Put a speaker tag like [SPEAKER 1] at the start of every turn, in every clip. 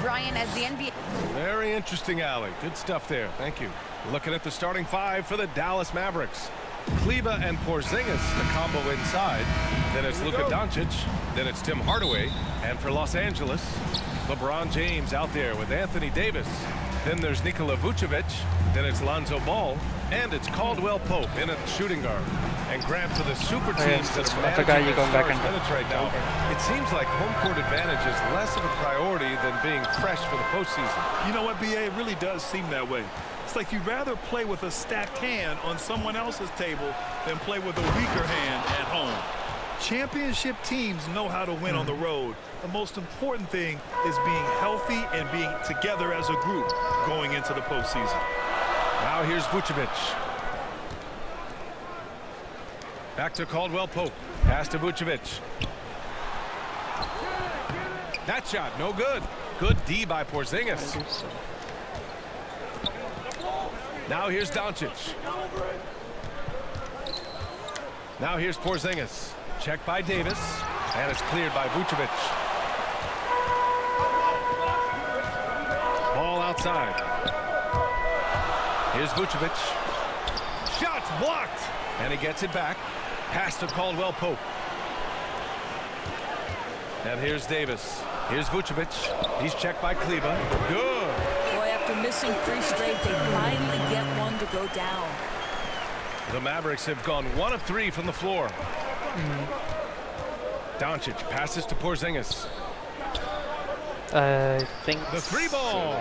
[SPEAKER 1] Brian, as the NBA...
[SPEAKER 2] Very interesting, Allie. Good stuff there. Thank you. Looking at the starting five for the Dallas Mavericks. Kleba and Porzingis, the combo inside. Then it's Luka Doncic. Then it's Tim Hardaway. And for Los Angeles, LeBron James out there with Anthony Davis. Then there's Nikola Vucevic. Then it's Lonzo Ball. And it's Caldwell Pope in a shooting guard. And Grant, for the super teams that are managing their stars minutes right now, it seems like home court advantage is less of a priority than being fresh for the postseason.
[SPEAKER 3] You know what, BA? It really does seem that way. It's like you'd rather play with a stacked hand on someone else's table than play with a weaker hand at home. Championship teams know how to win on the road. The most important thing is being healthy and being together as a group going into the postseason.
[SPEAKER 2] Now here's Vucevic. Back to Caldwell Pope. Pass to Vucevic. That shot, no good. Good D by Porzingis. Now here's Doncic. Now here's Porzingis. Checked by Davis. And it's cleared by Vucevic. Ball outside. Here's Vucevic. Shots blocked. And he gets it back. Pass to Caldwell Pope. And here's Davis. Here's Vucevic. He's checked by Kleba. Good.
[SPEAKER 4] Boy, after missing 3 straight, they finally get one to go down.
[SPEAKER 2] The Mavericks have gone 1 of 3 from the floor. Doncic passes to Porzingis.
[SPEAKER 5] I think
[SPEAKER 2] the 3-ball.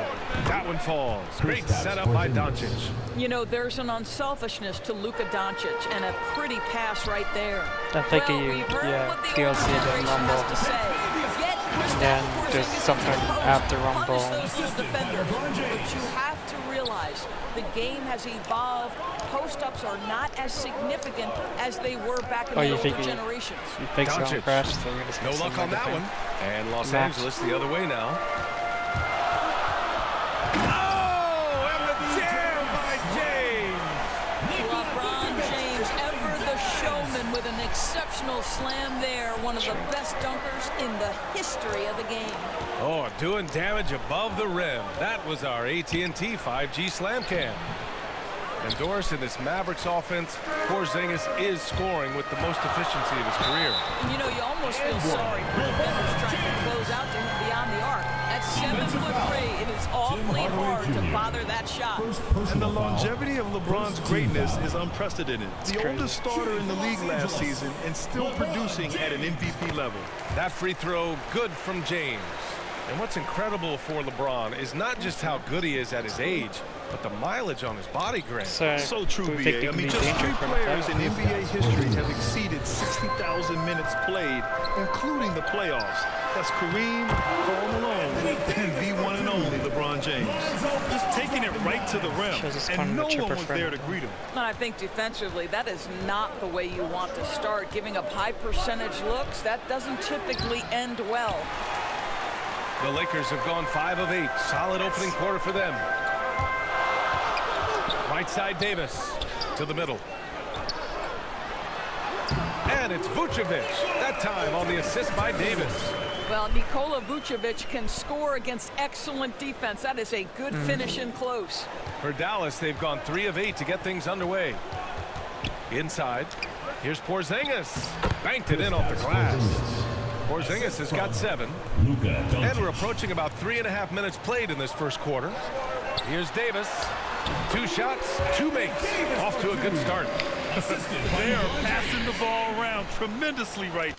[SPEAKER 2] That one falls. Great setup by Doncic.
[SPEAKER 4] You know, there's an unselfishness to Luka Doncic and a pretty pass right there.
[SPEAKER 5] I think he DLC the Rumble. And then just something after Rumble.
[SPEAKER 4] But you have to realize the game has evolved. Post-ups are not as significant as they were back in the older generations.
[SPEAKER 5] You think so, crash, so
[SPEAKER 2] no luck on that one. And Los Angeles the other way now. Oh, and the jam by James.
[SPEAKER 4] LeBron James, ever the showman with an exceptional slam there. One of the best dunkers in the history of the game.
[SPEAKER 2] Oh, doing damage above the rim. That was our AT&T 5G slam cam. And Doris, in this Mavericks offense, Porzingis is scoring with the most efficiency of his career.
[SPEAKER 4] And you know, you almost feel sorry for defenders trying to close out to him beyond the arc. At 7'3", it is awfully hard to bother that shot.
[SPEAKER 3] And the longevity of LeBron's greatness is unprecedented. The oldest starter in the league last season and still producing at an MVP level.
[SPEAKER 2] That free throw, good from James. And what's incredible for LeBron is not just how good he is at his age, but the mileage on his body, Grant.
[SPEAKER 3] So true, BA. I mean, just 3 players in NBA history have exceeded 60,000 minutes played, including the playoffs. That's Kareem, Karl Malone, and the one and only LeBron James. Just taking it right to the rim, and no one was there to greet him.
[SPEAKER 4] And I think defensively, that is not the way you want to start. Giving up high percentage looks, that doesn't typically end well.
[SPEAKER 2] The Lakers have gone 5 of 8. Solid opening quarter for them. Right side Davis to the middle. And it's Vucevic. That time on the assist by Davis.
[SPEAKER 4] Well, Nikola Vucevic can score against excellent defense. That is a good finish in close.
[SPEAKER 2] For Dallas, they've gone 3 of 8 to get things underway. Inside. Here's Porzingis. Banked it in off the glass. Porzingis has got 7. And we're approaching about 3.5 minutes played in this first quarter. Here's Davis. 2 shots, 2 makes. Off to a good start.
[SPEAKER 3] They are passing the ball around tremendously right.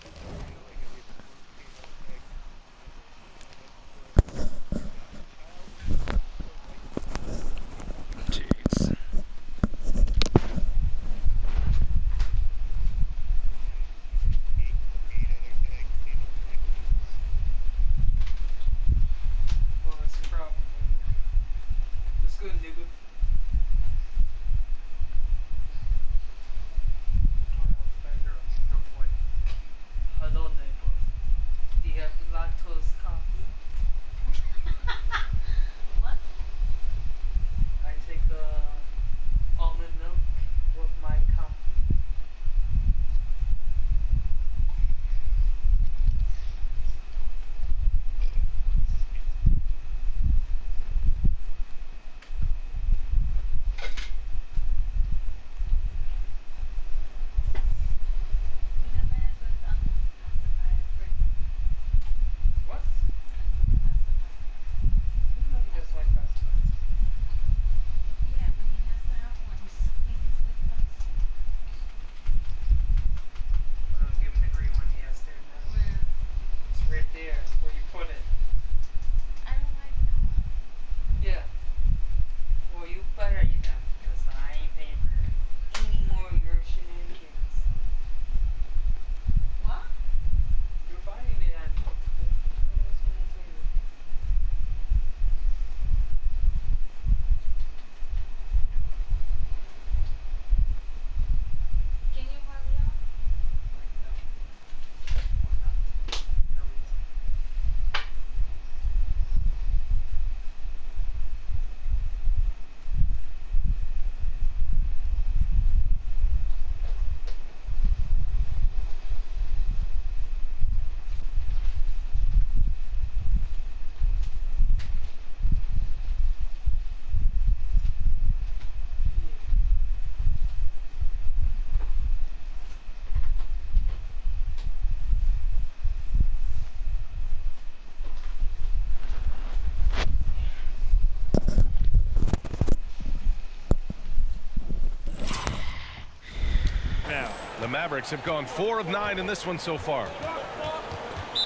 [SPEAKER 2] Mavericks have gone 4 of 9 in this one so far.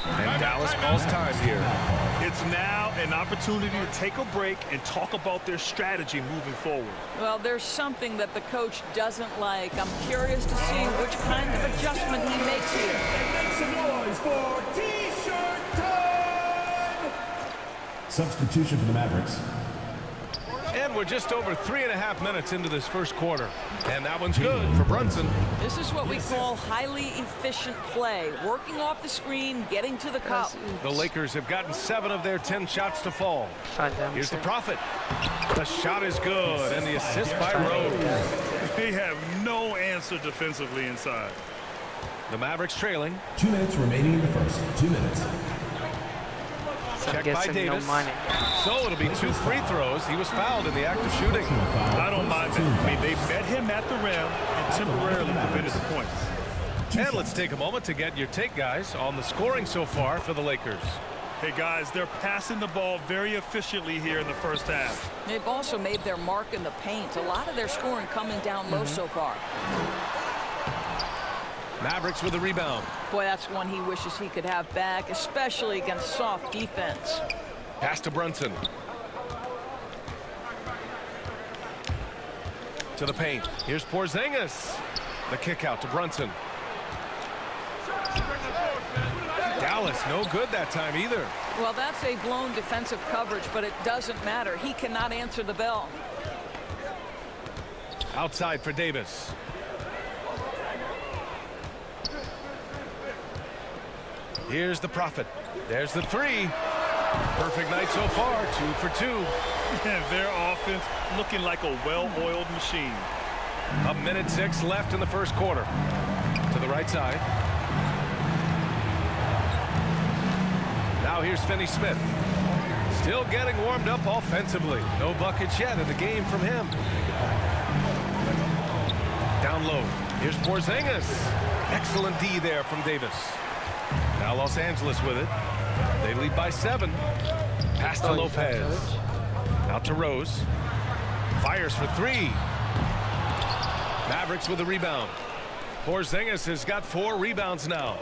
[SPEAKER 2] And Dallas calls time here.
[SPEAKER 3] It's now an opportunity to take a break and talk about their strategy moving forward.
[SPEAKER 4] Well, there's something that the coach doesn't like. I'm curious to see which kind of adjustment he makes here.
[SPEAKER 1] Make some noise for T-shirt time! Substitution for the Mavericks.
[SPEAKER 2] And we're just over 3.5 minutes into this first quarter. And that one's good for Brunson.
[SPEAKER 4] This is what we call highly efficient play. Working off the screen, getting to the cup.
[SPEAKER 2] The Lakers have gotten 7 of their 10 shots to fall. Here's the Prophet. The shot is good, and the assist by Rose.
[SPEAKER 3] They have no answer defensively inside.
[SPEAKER 2] The Mavericks trailing.
[SPEAKER 1] 2 minutes remaining in the first. 2 minutes.
[SPEAKER 2] Check by Davis. So it'll be 2 free throws. He was fouled in the act of shooting.
[SPEAKER 3] I don't mind that. I mean, they met him at the rim and temporarily prevented the points.
[SPEAKER 2] And let's take a moment to get your take, guys, on the scoring so far for the Lakers.
[SPEAKER 3] Hey, guys, they're passing the ball very efficiently here in the first half.
[SPEAKER 4] They've also made their mark in the paint. A lot of their scoring coming down low so far.
[SPEAKER 2] Mavericks with the rebound.
[SPEAKER 4] Boy, that's one he wishes he could have back, especially against soft defense.
[SPEAKER 2] Pass to Brunson. To the paint. Here's Porzingis. The kick out to Brunson. Dallas, no good that time either.
[SPEAKER 4] Well, that's a blown defensive coverage, but it doesn't matter. He cannot answer the bell.
[SPEAKER 2] Outside for Davis. Here's the Prophet. There's the 3. Perfect night so far. 2 for 2.
[SPEAKER 3] And their offense looking like a well-oiled machine.
[SPEAKER 2] 1:06 left in the first quarter. To the right side. Now here's Finney-Smith. Still getting warmed up offensively. No buckets yet in the game from him. Down low. Here's Porzingis. Excellent D there from Davis. Now Los Angeles with it. They lead by 7. Pass to Lopez. Out to Rose. Fires for 3. Mavericks with the rebound. Porzingis has got 4 rebounds now.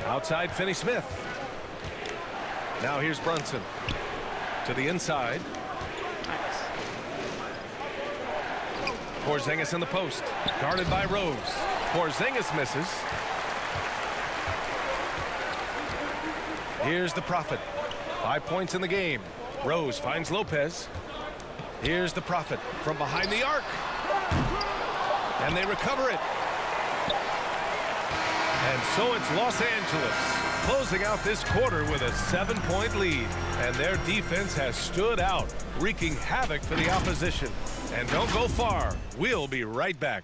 [SPEAKER 2] Outside Finney-Smith. Now here's Brunson. To the inside. Porzingis in the post. Guarded by Rose. Porzingis misses. Here's the Prophet. 5 points in the game. Rose finds Lopez. Here's the Prophet from behind the arc. And they recover it. And so it's Los Angeles closing out this quarter with a 7-point lead. And their defense has stood out, wreaking havoc for the opposition. And don't go far. We'll be right back.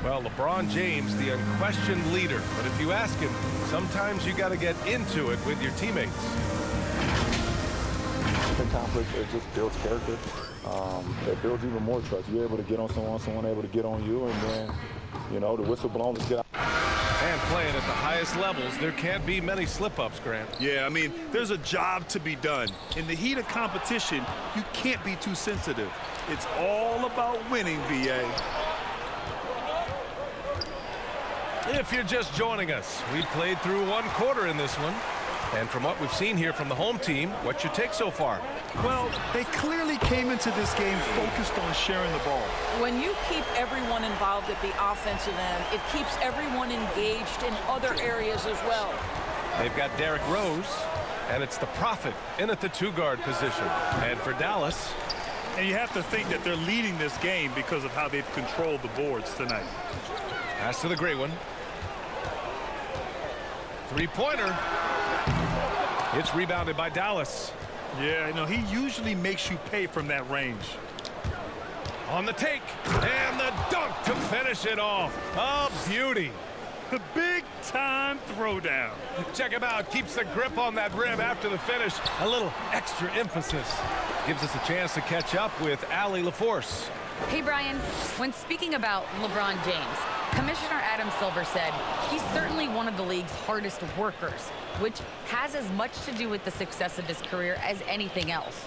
[SPEAKER 2] Well, LeBron James, the unquestioned leader. But if you ask him, sometimes you got to get into it with your teammates.
[SPEAKER 6] The conflict, it just builds character. It builds even more trust. You're able to get on someone able to get on you, and then, you know, the whistle blown, let's get out.
[SPEAKER 2] And playing at the highest levels, there can't be many slip-ups, Grant.
[SPEAKER 3] Yeah, I mean, there's a job to be done. In the heat of competition, you can't be too sensitive. It's all about winning, B.A.
[SPEAKER 2] If you're just joining us, we played through 1 quarter in this one. And from what we've seen here from the home team, what's your take so far?
[SPEAKER 3] Well, they clearly came into this game focused on sharing the ball.
[SPEAKER 4] When you keep everyone involved at the offensive end, it keeps everyone engaged in other areas as well.
[SPEAKER 2] They've got Derrick Rose, and it's the Prophet in at the 2-guard position. And for Dallas.
[SPEAKER 3] And you have to think that they're leading this game because of how they've controlled the boards tonight.
[SPEAKER 2] Pass to the gray one. 3-pointer. It's rebounded by Dallas.
[SPEAKER 3] Yeah, no, he usually makes you pay from that range.
[SPEAKER 2] On the take, and the dunk to finish it off. A beauty.
[SPEAKER 3] A big-time throwdown.
[SPEAKER 2] Check him out. Keeps the grip on that rim after the finish. A little extra emphasis. Gives us a chance to catch up with Allie LaForce.
[SPEAKER 7] Hey, Brian. When speaking about LeBron James, Commissioner Adam Silver said he's certainly one of the league's hardest workers, which has as much to do with the success of his career as anything else.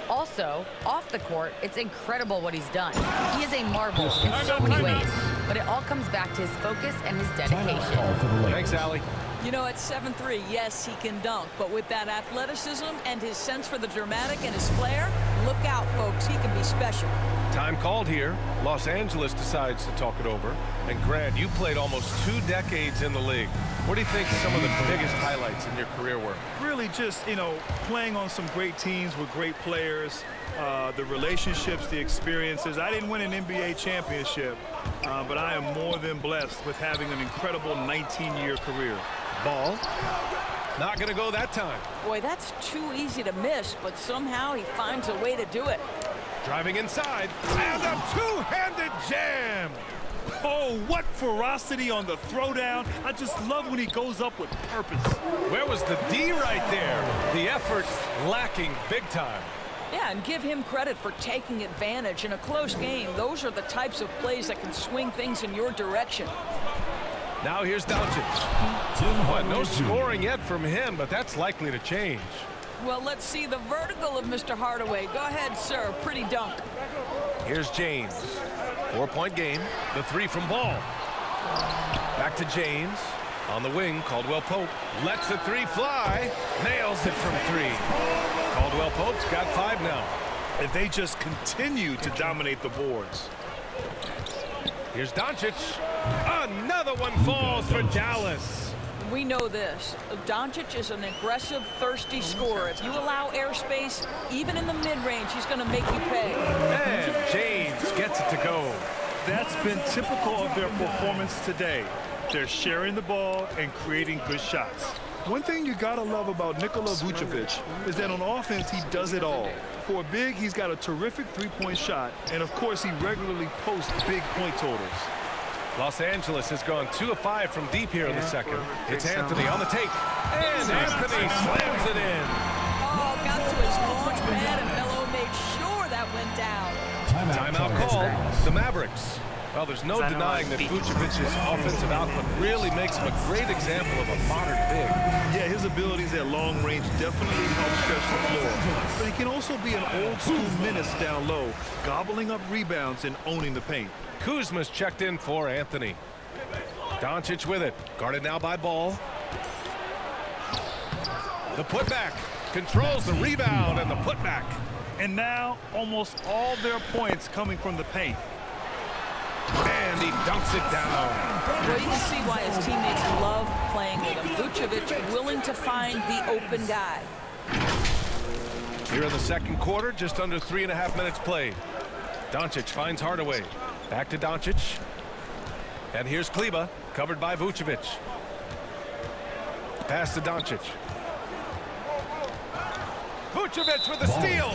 [SPEAKER 7] Also, off the court, it's incredible what he's done. He is a marvel in so many ways, but it all comes back to his focus and his dedication.
[SPEAKER 2] Thanks, Allie.
[SPEAKER 4] You know, at 7'3", yes, he can dunk, but with that athleticism and his sense for the dramatic and his flair, look out, folks, he can be special.
[SPEAKER 2] Time called here. Los Angeles decides to talk it over. And Grant, you played almost 2 decades in the league. What do you think some of the biggest highlights in your career were?
[SPEAKER 3] Really just, you know, playing on some great teams with great players, the relationships, the experiences. I didn't win an NBA championship, but I am more than blessed with having an incredible 19-year career.
[SPEAKER 2] Ball. Not going to go that time.
[SPEAKER 4] Boy, that's too easy to miss, but somehow he finds a way to do it.
[SPEAKER 2] Driving inside, and a two-handed jam.
[SPEAKER 3] Oh, what ferocity on the throwdown. I just love when he goes up with purpose.
[SPEAKER 2] Where was the D right there? The effort lacking big time.
[SPEAKER 4] Yeah, and give him credit for taking advantage in a close game. Those are the types of plays that can swing things in your direction.
[SPEAKER 2] Now here's Doncic. But no scoring yet from him, but that's likely to change.
[SPEAKER 4] Well, let's see the vertical of Mr. Hardaway. Go ahead, sir. Pretty dunk.
[SPEAKER 2] Here's James. 4-point game. The 3 from Ball. Back to James. On the wing, Caldwell Pope lets the 3 fly. Nails it from 3. Caldwell Pope's got 5 now.
[SPEAKER 3] And they just continue to dominate the boards.
[SPEAKER 2] Here's Doncic. Another one falls for Dallas.
[SPEAKER 4] We know this. Doncic is an aggressive, thirsty scorer. If you allow airspace, even in the mid-range, he's going to make you pay.
[SPEAKER 2] And James gets it to go.
[SPEAKER 3] That's been typical of their performance today. They're sharing the ball and creating good shots. One thing you gotta love about Nikola Vucevic is that on offense, he does it all. For a big, he's got a terrific three-point shot, and of course, he regularly posts big point totals.
[SPEAKER 2] Los Angeles has gone 2 of 5 from deep here in the second. It's Anthony on the take. And Anthony slams it in.
[SPEAKER 4] Oh, got to his launch pad, and Melo made sure that went down.
[SPEAKER 2] Timeout called. The Mavericks. Well, there's no denying that Vucevic's offensive output really makes him a great example of a modern big.
[SPEAKER 3] Yeah, his abilities at long range definitely help stretch the floor. But he can also be an old-school menace down low, gobbling up rebounds and owning the paint.
[SPEAKER 2] Kuzma's checked in for Anthony. Doncic with it. Guarded now by Ball. The putback. Controls the rebound and the putback.
[SPEAKER 3] And now almost all their points coming from the paint.
[SPEAKER 2] And he dunks it down.
[SPEAKER 4] Well, you can see why his teammates love playing with him. Vucevic willing to find the open guy.
[SPEAKER 2] Here in the second quarter, just under 3.5 minutes played. Doncic finds Hardaway. Back to Doncic. And here's Kleber, covered by Vucevic. Pass to Doncic. Vucevic with the steal.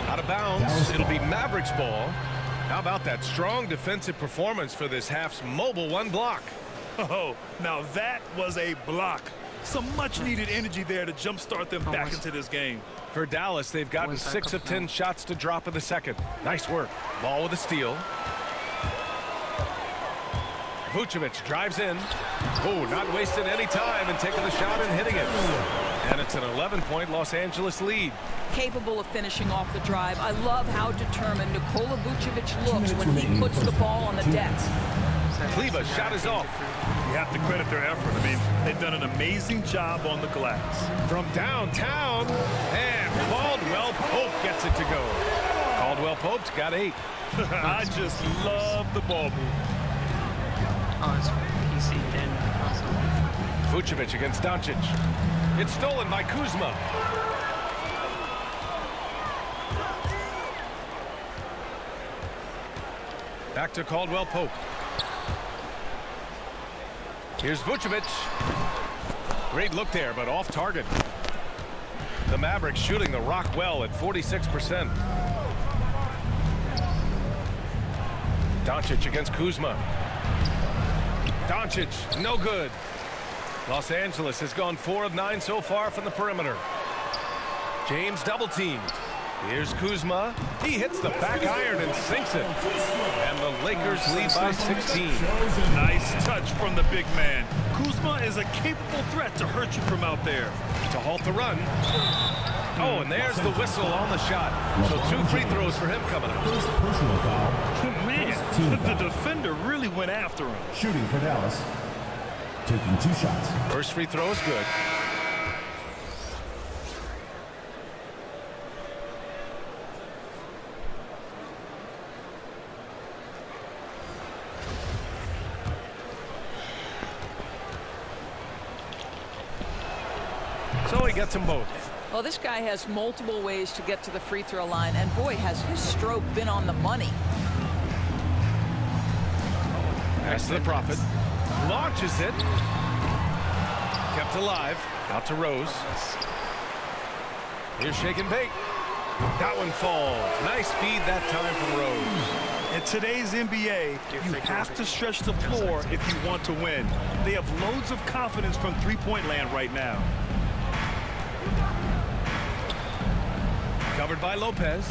[SPEAKER 2] Out of bounds. It'll be Mavericks ball. How about that strong defensive performance for this half's mobile 1 block?
[SPEAKER 3] Oh, now that was a block. Some much-needed energy there to jumpstart them back into this game.
[SPEAKER 2] For Dallas, they've gotten 6 of 10 shots to drop in the second. Nice work. Ball with a steal. Vucevic drives in. Oh, not wasting any time and taking the shot and hitting it. And it's an 11-point Los Angeles lead.
[SPEAKER 4] Capable of finishing off the drive. I love how determined Nikola Vucevic looks when he puts the ball on the deck.
[SPEAKER 2] Kleber's shot is off.
[SPEAKER 3] You have to credit their effort. I mean, they've done an amazing job on the glass.
[SPEAKER 2] From downtown, and Caldwell Pope gets it to go. Caldwell Pope's got 8.
[SPEAKER 3] I just love the ball move.
[SPEAKER 5] Oh, it's PC in also.
[SPEAKER 2] Vucevic against Doncic. It's stolen by Kuzma. Back to Caldwell Pope. Here's Vucevic. Great look there, but off target. The Mavericks shooting the rock well at 46%. Doncic against Kuzma. Doncic, no good. Los Angeles has gone 4 of 9 so far from the perimeter. James double teamed. Here's Kuzma. He hits the back iron and sinks it. And the Lakers lead by 16.
[SPEAKER 3] Nice touch from the big man. Kuzma is a capable threat to hurt you from out there.
[SPEAKER 2] To halt the run. Oh, and there's the whistle on the shot. So 2 free throws for him coming up.
[SPEAKER 1] First personal foul.
[SPEAKER 3] Man,
[SPEAKER 1] Team
[SPEAKER 3] the
[SPEAKER 1] foul.
[SPEAKER 3] defender really went after him.
[SPEAKER 1] Shooting for Dallas. Taking 2 shots.
[SPEAKER 2] First free throw is good. So he gets them both.
[SPEAKER 4] Well, this guy has multiple ways to get to the free throw line, and boy, has his stroke been on the money.
[SPEAKER 2] Pass to the Prophet. Launches it. Kept alive. Out to Rose. Here's shake and bake. That one falls. Nice feed that time from Rose.
[SPEAKER 3] In today's NBA, you have to stretch the floor if you want to win. They have loads of confidence from three-point land right now.
[SPEAKER 2] Covered by Lopez.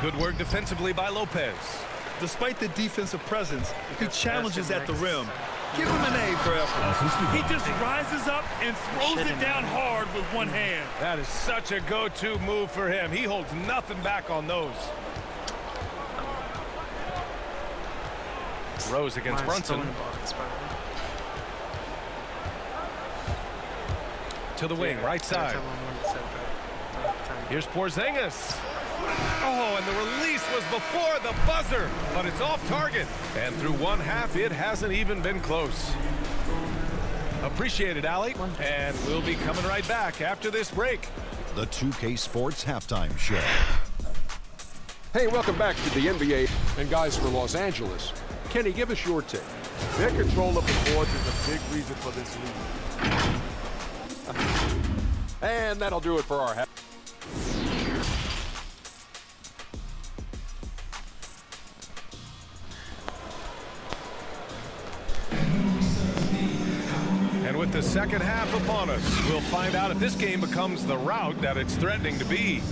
[SPEAKER 2] Good work defensively by Lopez.
[SPEAKER 3] Despite the defensive presence, he challenges at the rim. Give him an A for effort. He just rises up and throws it down hard with one hand.
[SPEAKER 2] That is such a go-to move for him. He holds nothing back on those. Rose against Brunson. To the wing, right side. Here's Porzingis. Oh, and the release was before the buzzer, but it's off target. And through one half, it hasn't even been close. Appreciate it, Allie. And we'll be coming right back after this break.
[SPEAKER 8] The 2K Sports Halftime Show.
[SPEAKER 9] Hey, welcome back to the NBA. And guys, for Los Angeles, Kenny, give us your take.
[SPEAKER 10] Their control of the boards is a big reason for this lead.
[SPEAKER 9] And that'll do it for our half.
[SPEAKER 2] And with the second half upon us, we'll find out if this game becomes the rout that it's threatening to be.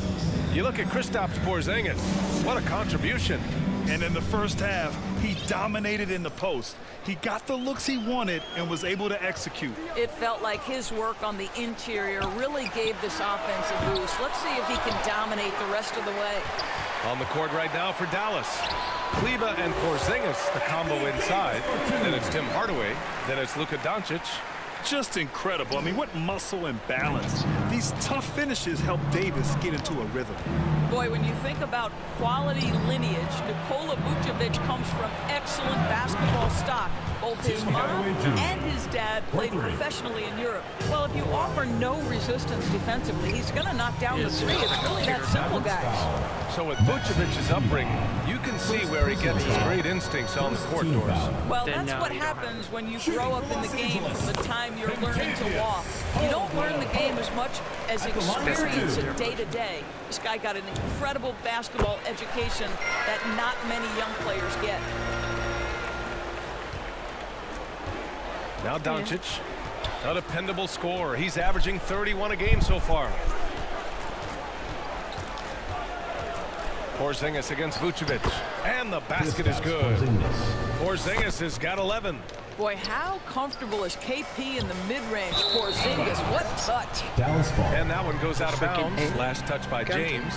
[SPEAKER 2] You look at Kristaps Porzingis. What a contribution.
[SPEAKER 3] And in the first half, he dominated in the post. He got the looks he wanted and was able to execute.
[SPEAKER 4] It felt like his work on the interior really gave this offense a boost. Let's see if he can dominate the rest of the way.
[SPEAKER 2] On the court right now for Dallas. Kleber and Porzingis, the combo inside. Then it's Tim Hardaway. Then it's Luka Doncic.
[SPEAKER 3] Just incredible. I mean, what muscle and balance. These tough finishes help Davis get into a rhythm.
[SPEAKER 4] Boy, when you think about quality lineage, Nikola Vucevic comes from excellent basketball stock. Both his mom and his dad played professionally in Europe. Well, if you offer no resistance defensively, he's going to knock down the three. It's really that simple, guys.
[SPEAKER 2] So with Vucevic's upbringing, you can see where he gets his great instincts on the court, Doris.
[SPEAKER 4] Well, that's what happens when you grow up in the game from the time you're learning to walk. You don't learn the game as much as experience it day to day. This guy got an incredible basketball education that not many young players get.
[SPEAKER 2] Now Doncic, a dependable scorer. He's averaging 31 a game so far. Porzingis against Vucevic. And the basket is good. Porzingis has got 11.
[SPEAKER 4] Boy, how comfortable is KP in the mid-range? Porzingis, what touch.
[SPEAKER 1] Dallas ball.
[SPEAKER 2] And that one goes out of bounds. Last touch by James.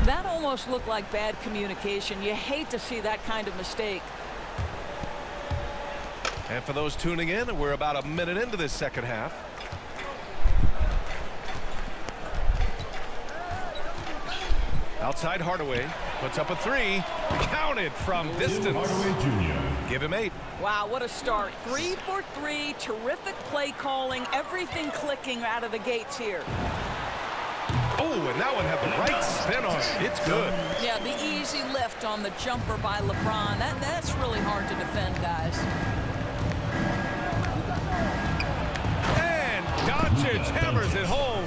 [SPEAKER 4] That almost looked like bad communication. You hate to see that kind of mistake.
[SPEAKER 2] And for those tuning in, we're about a minute into this second half. Outside Hardaway puts up a three. Counted from distance.
[SPEAKER 1] Hardaway Jr.
[SPEAKER 2] Give him 8.
[SPEAKER 4] Wow, what a start. 3 for 3. Terrific play calling. Everything clicking out of the gates here.
[SPEAKER 2] Oh, and that one had the right spin on it. It's good.
[SPEAKER 4] Yeah, the easy lift on the jumper by LeBron. That's really hard to defend, guys.
[SPEAKER 2] And Doncic hammers it home.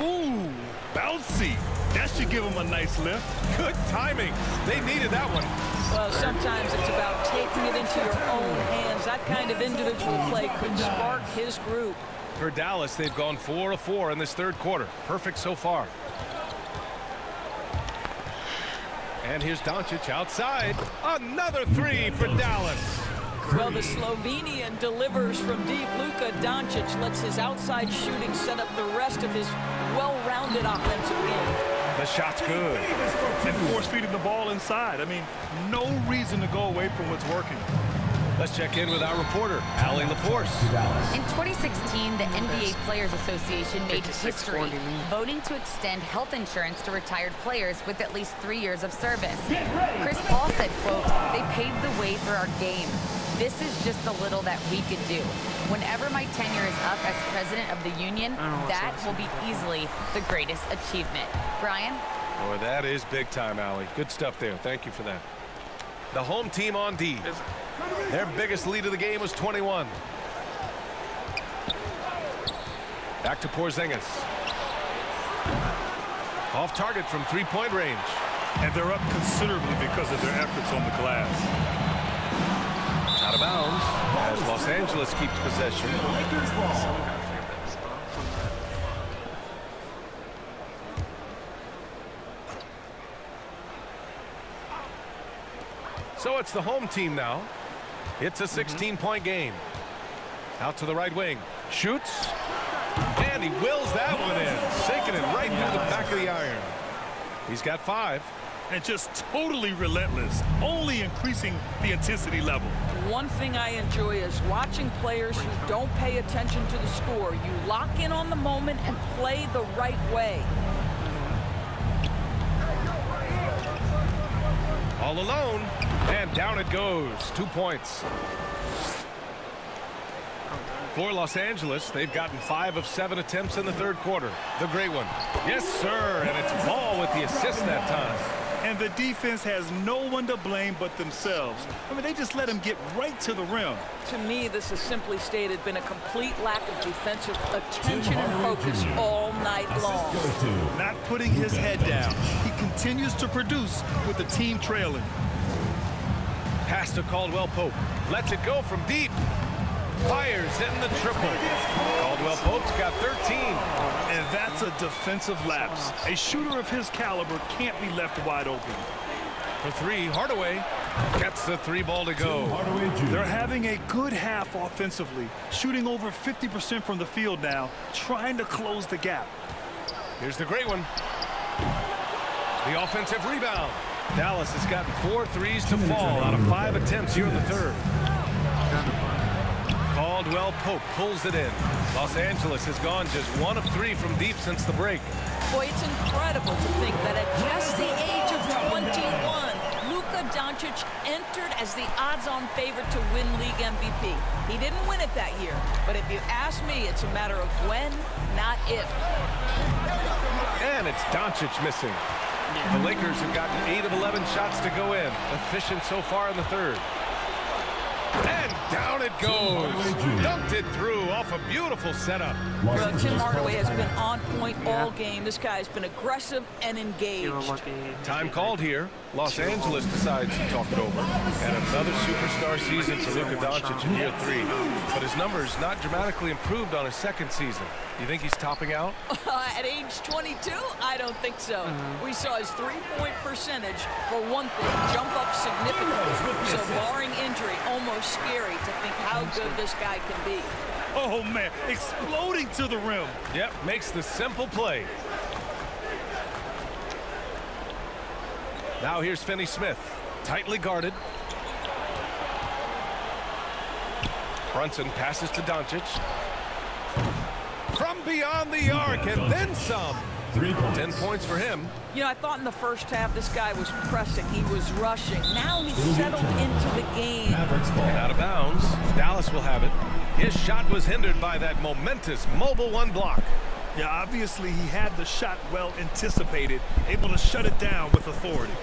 [SPEAKER 3] Ooh, bouncy. That should give him a nice lift.
[SPEAKER 2] Good timing. They needed that one.
[SPEAKER 4] Well, sometimes it's about taking it into your own hands. That kind of individual play could spark his group.
[SPEAKER 2] For Dallas, they've gone 4 of 4 in this third quarter. Perfect so far. And here's Doncic outside. Another three for Dallas.
[SPEAKER 4] Well, the Slovenian delivers from deep. Luka Doncic lets his outside shooting set up the rest of his well-rounded offensive game.
[SPEAKER 2] The shot's good.
[SPEAKER 3] And force-feeding the ball inside. I mean, no reason to go away from what's working.
[SPEAKER 2] Let's check in with our reporter, Allie LaForce.
[SPEAKER 7] In 2016, the NBA Players Association made history, voting to extend health insurance to retired players with at least 3 years of service. Chris Paul said, quote, "They paved the way for our game. This is just the little that we could do. Whenever my tenure is up as president of the union, that will be easily the greatest achievement." Brian?
[SPEAKER 2] Boy, that is big time, Allie. Good stuff there. Thank you for that. The home team on D. Their biggest lead of the game was 21. Back to Porzingis. Off target from three-point range.
[SPEAKER 3] And they're up considerably because of their efforts on the glass.
[SPEAKER 2] Out of bounds as Los Angeles keeps possession. So it's the home team now. It's a 16-point game. Out to the right wing. Shoots. And he wills that one in. Sinking it right through the back of the iron. He's got 5.
[SPEAKER 3] And just totally relentless. Only increasing the intensity level.
[SPEAKER 4] One thing I enjoy is watching players who don't pay attention to the score. You lock in on the moment and play the right way.
[SPEAKER 2] All alone. And down it goes. 2 points. For Los Angeles, they've gotten 5 of 7 attempts in the third quarter. The great one. Yes, sir. And it's Ball with the assist that time.
[SPEAKER 3] And the defense has no one to blame but themselves. I mean, they just let him get right to the rim.
[SPEAKER 4] To me, this has simply stated been a complete lack of defensive attention and focus all night long.
[SPEAKER 3] Not putting his head down. He continues to produce with the team trailing.
[SPEAKER 2] Pass to Caldwell Pope. Lets it go from deep. Fires in the triple. Caldwell Pope's got 13.
[SPEAKER 3] And that's a defensive lapse. A shooter of his caliber can't be left wide open.
[SPEAKER 2] For 3, Hardaway gets the 3 ball to go.
[SPEAKER 3] They're having a good half offensively, shooting over 50% from the field now, trying to close the gap.
[SPEAKER 2] Here's the great one. The offensive rebound. Dallas has gotten 4 threes to fall out of 5 attempts here in the third. Caldwell Pope pulls it in. Los Angeles has gone just 1 of 3 from deep since the break.
[SPEAKER 4] Boy, it's incredible to think that at just the age of 21, Luka Doncic entered as the odds-on favorite to win league MVP. He didn't win it that year, but if you ask me, it's a matter of when, not if.
[SPEAKER 2] And it's Doncic missing. The Lakers have gotten 8 of 11 shots to go in. Efficient so far in the third. And down it goes. Dunked it through off a beautiful setup.
[SPEAKER 4] Well, Tim Hardaway has been on point all game. This guy's been aggressive and engaged.
[SPEAKER 2] Time called here. Los Angeles decides to talk it over. And another superstar season for Luka Doncic in year 3. But his numbers not dramatically improved on his second season. You think he's topping out?
[SPEAKER 4] At age 22? I don't think so. We saw his three-point percentage, for one thing, jump up significantly. So barring injury, almost scary to think how good this guy can be.
[SPEAKER 3] Oh, man, exploding to the rim.
[SPEAKER 2] Yep, makes the simple play. Now here's Finney-Smith, tightly guarded. Brunson passes to Doncic. From beyond the arc, and then some. 10 points for him.
[SPEAKER 4] You know, I thought in the first half this guy was pressing. He was rushing. Now he's settled into the game.
[SPEAKER 2] And out of bounds. Dallas will have it. His shot was hindered by that momentous mobile 1 block.
[SPEAKER 3] Yeah, obviously he had the shot well anticipated, able to shut it down with authority.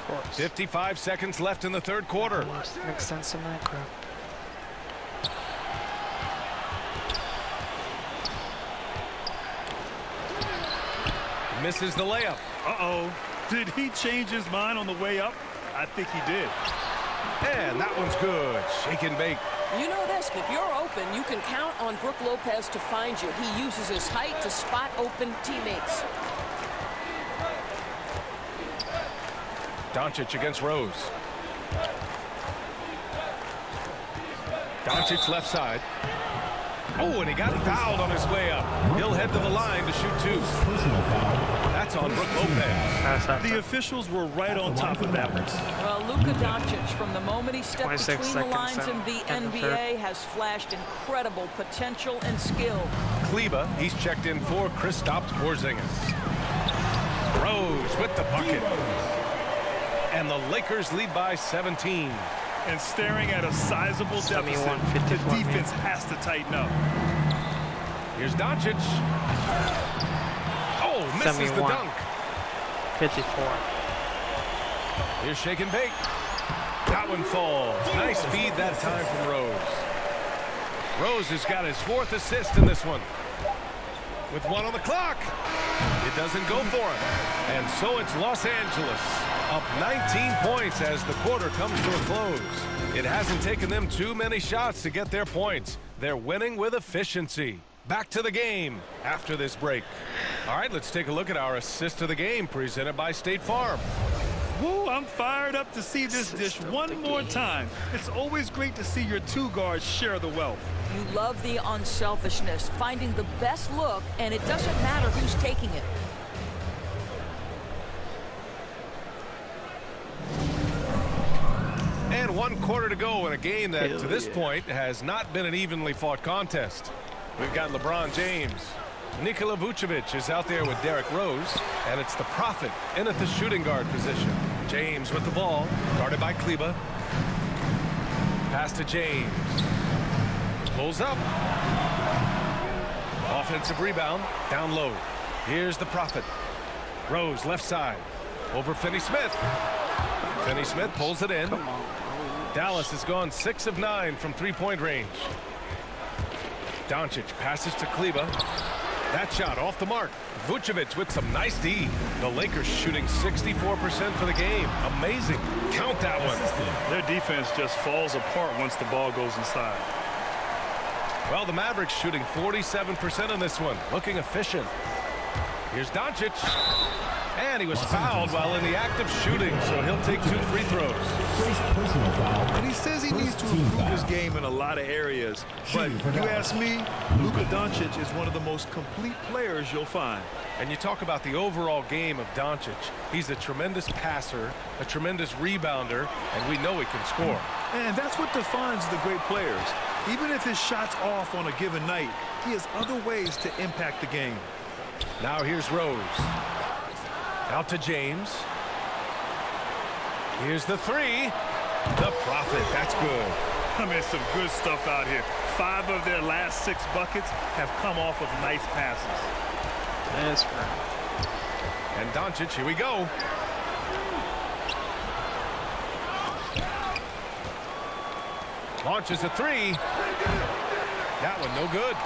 [SPEAKER 5] Of
[SPEAKER 2] 55 seconds left in the third quarter.
[SPEAKER 5] Makes sense in Nitro.
[SPEAKER 2] Misses the layup.
[SPEAKER 3] Uh-oh. Did he change his mind on the way up? I think he did.
[SPEAKER 2] And that one's good. Shake and bake.
[SPEAKER 11] You know this, if you're open, you can count on Brook Lopez to find you. He uses his height to spot open teammates.
[SPEAKER 2] Doncic against Rose. Doncic left side. Oh, and he got fouled on his way up. He'll head to the line to shoot two. That's on Brook Lopez.
[SPEAKER 3] The officials were right on top of that one.
[SPEAKER 4] Well, Luka Doncic, from the moment he stepped between the lines in the NBA, has flashed incredible potential and skill.
[SPEAKER 2] Kleba, he's checked in for Kristaps Porzingis. Rose with the bucket. And the Lakers lead by 17.
[SPEAKER 3] And staring at a sizable deficit, the defense has to tighten up.
[SPEAKER 2] Here's Doncic. Oh, misses the dunk.
[SPEAKER 5] 54.
[SPEAKER 2] Here's shake and bake. That one falls. Nice feed that time from Rose. Rose has got his 4th assist in this one. With 1 on the clock. It doesn't go for him. And so it's Los Angeles up 19 points as the quarter comes to a close. It hasn't taken them too many shots to get their points. They're winning with efficiency. Back to the game after this break. All right, let's take a look at our assist of the game presented by State Farm.
[SPEAKER 3] Woo, I'm fired up to see this dish one more time. It's always great to see your two guards share the wealth.
[SPEAKER 4] You love the unselfishness, finding the best look, and it doesn't matter who's taking it.
[SPEAKER 2] And 1 quarter to go in a game that, to this point, has not been an evenly fought contest. We've got LeBron James. Nikola Vucevic is out there with Derrick Rose, and it's the Prophet in at the shooting guard position. James with the ball, guarded by Kleba. Pass to James. Pulls up. Offensive rebound, down low. Here's the Prophet. Rose left side, over Finney-Smith. Finney-Smith pulls it in. Dallas has gone 6 of 9 from three-point range. Doncic passes to Kleba. That shot off the mark. Vucevic with some nice D. The Lakers shooting 64% for the game. Amazing. Count that one.
[SPEAKER 3] Their defense just falls apart once the ball goes inside.
[SPEAKER 2] Well, the Mavericks shooting 47% in this one. Looking efficient. Here's Doncic. And he was fouled while in the act of shooting, so he'll take 2 free throws.
[SPEAKER 3] And he says he needs to improve his game in a lot of areas. But if you ask me, Luka Doncic is one of the most complete players you'll find.
[SPEAKER 2] And you talk about the overall game of Doncic. He's a tremendous passer, a tremendous rebounder, and we know he can score.
[SPEAKER 3] And that's what defines the great players. Even if his shot's off on a given night, he has other ways to impact the game.
[SPEAKER 2] Now here's Rose. Out to James. Here's the 3. The Prophet. That's good.
[SPEAKER 3] I mean, some good stuff out here. 5 of their last 6 buckets have come off of nice passes.
[SPEAKER 5] That's right.
[SPEAKER 2] And Doncic, here we go. Launches a 3. That one no good.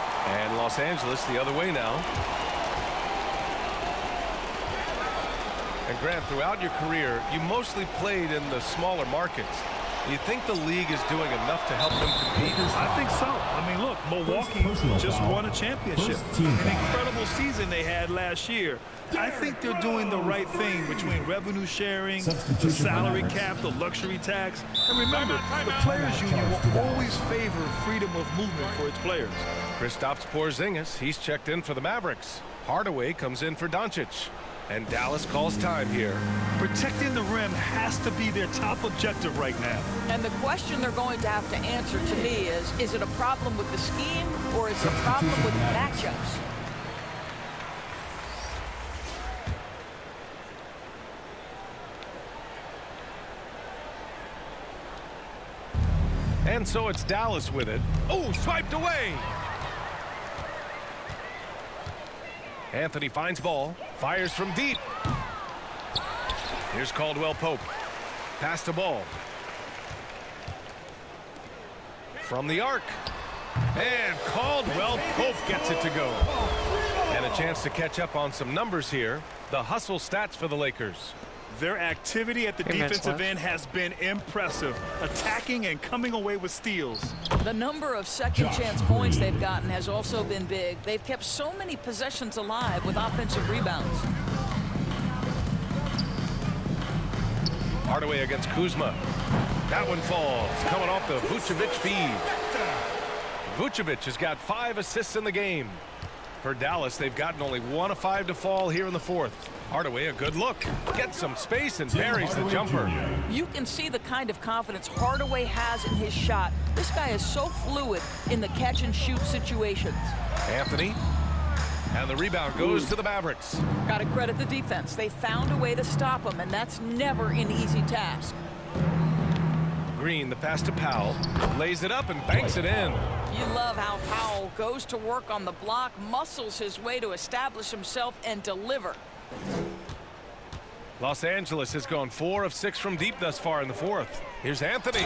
[SPEAKER 2] And Los Angeles the other way now. And Grant, throughout your career, you mostly played in the smaller markets. Do you think the league is doing enough to help them compete?
[SPEAKER 3] I think so. I mean, look, Milwaukee just won a championship. An incredible season they had last year. I think they're doing the right thing between revenue sharing, the salary cap, the luxury tax. And remember, the players' union will always favor freedom of movement for its players.
[SPEAKER 2] Kristaps Porzingis, he's checked in for the Mavericks. Hardaway comes in for Doncic. And Dallas calls time here.
[SPEAKER 3] Protecting the rim has to be their top objective right now.
[SPEAKER 4] And the question they're going to have to answer to me is it a problem with the scheme or is it a problem with matchups?
[SPEAKER 2] And so it's Dallas with it. Oh, swiped away. Anthony finds ball, fires from deep. Here's Caldwell Pope. Pass to ball. From the arc. And Caldwell Pope gets it to go. And a chance to catch up on some numbers here. The hustle stats for the Lakers.
[SPEAKER 3] Their activity at the defensive end has been impressive, attacking and coming away with steals.
[SPEAKER 4] The number of second chance points they've gotten has also been big. They've kept so many possessions alive with offensive rebounds.
[SPEAKER 2] Hardaway against Kuzma. That one falls, coming off the Vucevic feed. Vucevic has got 5 assists in the game. For Dallas, they've gotten only 1 of 5 to fall here in the fourth. Hardaway, a good look. Gets some space and buries the jumper.
[SPEAKER 4] You can see the kind of confidence Hardaway has in his shot. This guy is so fluid in the catch-and-shoot situations.
[SPEAKER 2] Anthony. And the rebound goes to the Mavericks.
[SPEAKER 4] Got to credit the defense. They found a way to stop him, and that's never an easy task.
[SPEAKER 2] Green, the pass to Powell. Lays it up and banks it in.
[SPEAKER 4] You love how Powell goes to work on the block, muscles his way to establish himself and deliver.
[SPEAKER 2] Los Angeles has gone 4 of 6 from deep thus far in the fourth. Here's Anthony.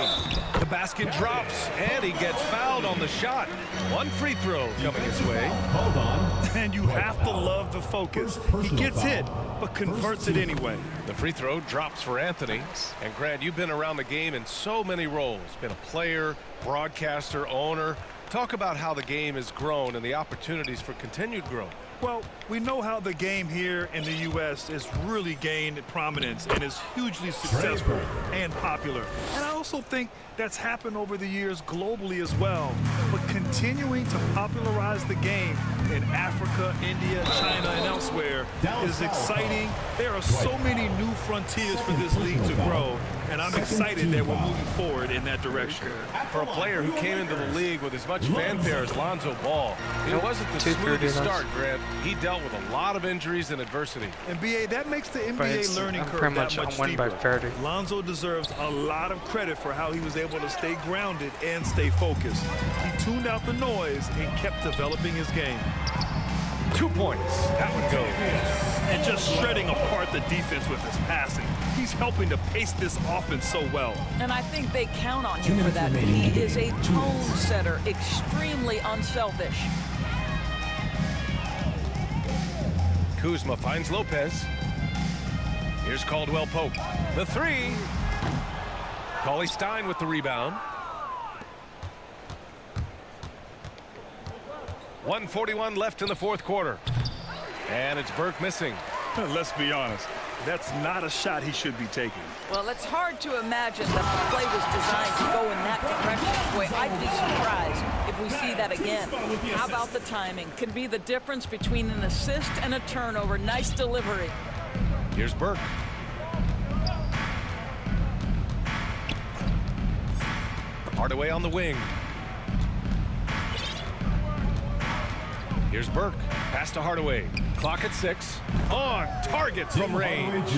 [SPEAKER 2] The basket drops, and he gets fouled on the shot. 1 free throw coming his way.
[SPEAKER 1] Hold on.
[SPEAKER 3] And you have to love the focus. He gets hit, but converts it anyway.
[SPEAKER 2] The free throw drops for Anthony. And Grant, you've been around the game in so many roles. Been a player, broadcaster, owner. Talk about how the game has grown and the opportunities for continued growth.
[SPEAKER 3] Well, we know how the game here in the U.S. has really gained prominence and is hugely successful and popular. And I also think that's happened over the years globally as well. But continuing to popularize the game in Africa, India, China, and elsewhere is exciting. There are so many new frontiers for this league to grow, and I'm excited that we're moving forward in that direction.
[SPEAKER 2] For a player who came into the league with as much fanfare as Lonzo Ball, it wasn't the smoothest start, Grant. He dealt with a lot of injuries and adversity.
[SPEAKER 3] And BA, that makes the NBA learning curve that much steeper. Lonzo deserves a lot of credit for how he was able to stay grounded and stay focused. He tuned out the noise and kept developing his game.
[SPEAKER 2] 2 points. That one goes.
[SPEAKER 3] And just shredding apart the defense with his passing. He's helping to pace this offense so well.
[SPEAKER 4] And I think they count on him for that. He is a tone setter, extremely unselfish.
[SPEAKER 2] Kuzma finds Lopez. Here's Caldwell Pope. The 3. Cauley Stein with the rebound. 1:41 left in the fourth quarter. And it's Burke missing.
[SPEAKER 3] Let's be honest. That's not a shot he should be taking.
[SPEAKER 4] Well, it's hard to imagine that the play was designed to go in that direction. Boy, I'd be surprised if we see that again. How about the timing? Can be the difference between an assist and a turnover. Nice delivery.
[SPEAKER 2] Here's Burke. Hardaway on the wing. Here's Burke. Pass to Hardaway. Clock at 6. On target from range.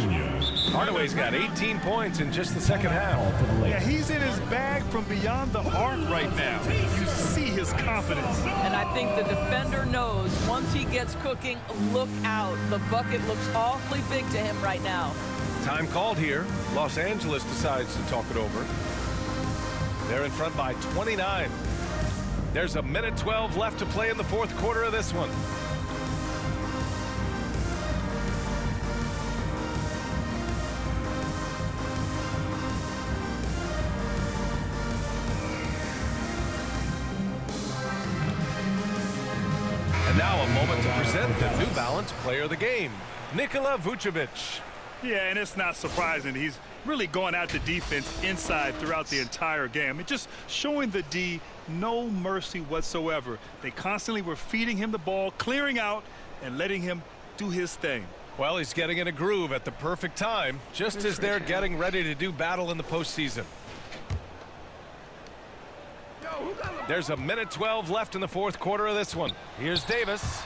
[SPEAKER 2] Hardaway's got 18 points in just the second half.
[SPEAKER 3] Yeah, he's in his bag from beyond the arc right now. You see his confidence.
[SPEAKER 4] And I think the defender knows once he gets cooking, look out. The bucket looks awfully big to him right now.
[SPEAKER 2] Time called here. Los Angeles decides to talk it over. They're in front by 29. There's a minute 12 left to play in the fourth quarter of this one. And now a moment to present the New Balance Player of the Game, Nikola Vucevic.
[SPEAKER 3] Yeah, and it's not surprising. He's really going out to defense inside throughout the entire game. It's just showing the D no mercy whatsoever. They constantly were feeding him the ball, clearing out, and letting him do his thing.
[SPEAKER 2] Well, he's getting in a groove at the perfect time, just as they're getting ready to do battle in the postseason. There's a minute 12 left in the fourth quarter of this one. Here's Davis.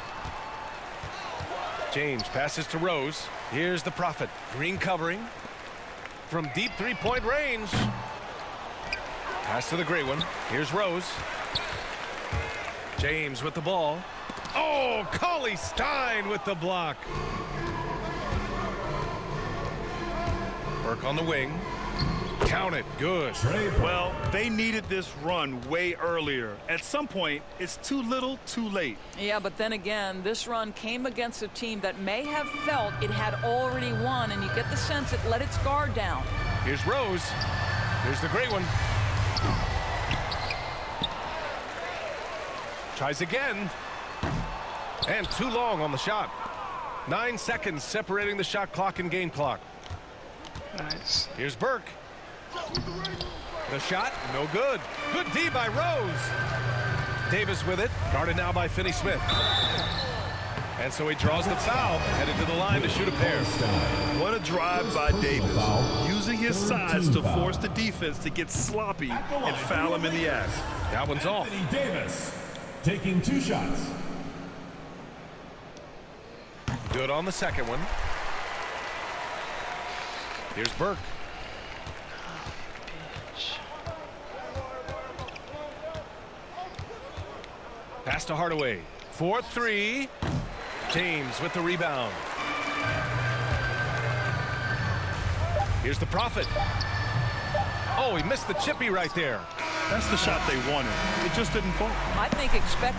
[SPEAKER 2] James passes to Rose. Here's the Prophet. Green covering. From deep three-point range. Pass to the gray one. Here's Rose. James with the ball. Oh, Cauley Stein with the block. Burke on the wing. Count it. Good.
[SPEAKER 3] Well, they needed this run way earlier. At some point, it's too little, too late.
[SPEAKER 4] Yeah, but then again, this run came against a team that may have felt it had already won, and you get the sense it let its guard down.
[SPEAKER 2] Here's Rose. Here's the great one. Tries again. And too long on the shot. 9 seconds separating the shot clock and game clock.
[SPEAKER 5] Nice.
[SPEAKER 2] Here's Burke. The shot, no good. Good D by Rose. Davis with it. Guarded now by Finney-Smith. And so he draws the foul, headed to the line to shoot a pair.
[SPEAKER 3] What a drive by Davis, using his size to force the defense to get sloppy and foul him in the act.
[SPEAKER 2] That one's off.
[SPEAKER 1] Anthony Davis taking 2 shots.
[SPEAKER 2] Good on the second one. Here's Burke. Pass to Hardaway. 4-3. James with the rebound. Here's the Prophet. Oh, he missed the chippy right there.
[SPEAKER 3] That's the shot they wanted. It just didn't fall.
[SPEAKER 4] I think expect